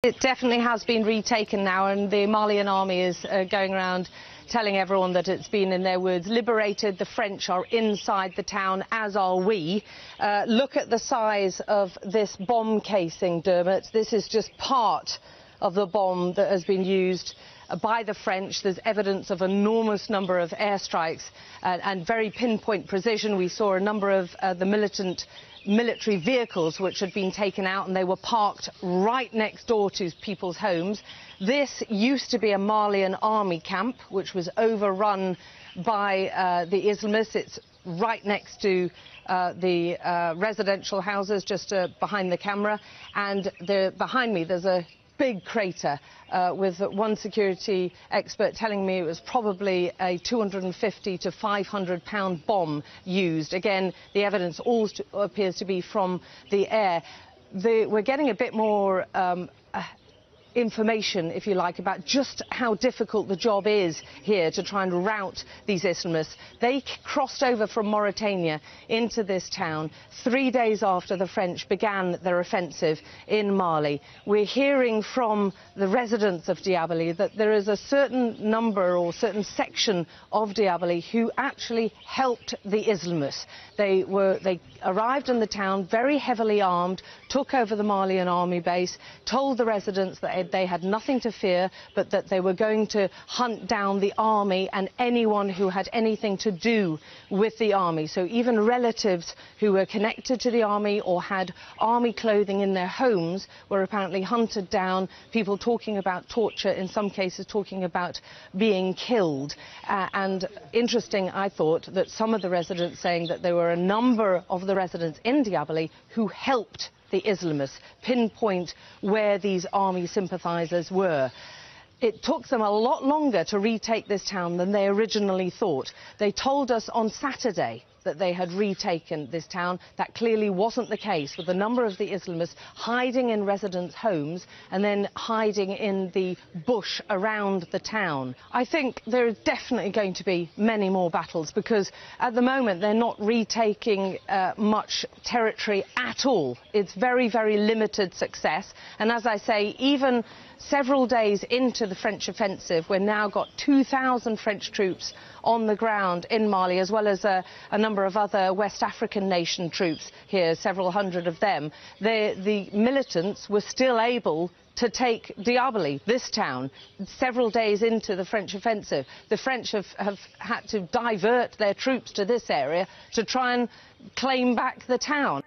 It definitely has been retaken now, and the Malian army is going around telling everyone that it's been, in their words, liberated. The French are inside the town, as are we. Look at the size of this bomb casing, Dermot. This is just part of the bomb that has been used by the French. There's evidence of an enormous number of airstrikes and very pinpoint precision. We saw a number of the military vehicles which had been taken out, and they were parked right next door to people's homes. This used to be a Malian army camp which was overrun by the Islamists. It's right next to the residential houses, just behind the camera, and behind me there's a big crater with one security expert telling me it was probably a 250 to 500 pound bomb used. Again, the evidence all appears to be from the air. We're getting a bit more information, if you like, about just how difficult the job is here to try and rout these Islamists. They crossed over from Mauritania into this town 3 days after the French began their offensive in Mali. We're hearing from the residents of Diabaly that there is a certain number or certain section of Diabaly who actually helped the Islamists. They arrived in the town very heavily armed, took over the Malian army base, told the residents that they had nothing to fear, but that they were going to hunt down the army and anyone who had anything to do with the army. So even relatives who were connected to the army or had army clothing in their homes were apparently hunted down. People talking about torture, in some cases talking about being killed. And interesting, I thought, that some of the residents saying that there were a number of the residents in Diabaly who helped the Islamists pinpoint where these army sympathisers were. It took them a lot longer to retake this town than they originally thought. They told us on Saturday that they had retaken this town. That clearly wasn't the case, with a number of the Islamists hiding in residents' homes and then hiding in the bush around the town. I think there are definitely going to be many more battles, because at the moment they're not retaking much territory at all. It's very, very limited success. And as I say, even several days into the French offensive, we've now got 2,000 French troops on the ground in Mali, as well as a number of other West African nation troops here, several hundred of them. The militants were still able to take Diabaly, this town, several days into the French offensive. The French have had to divert their troops to this area to try and claim back the town.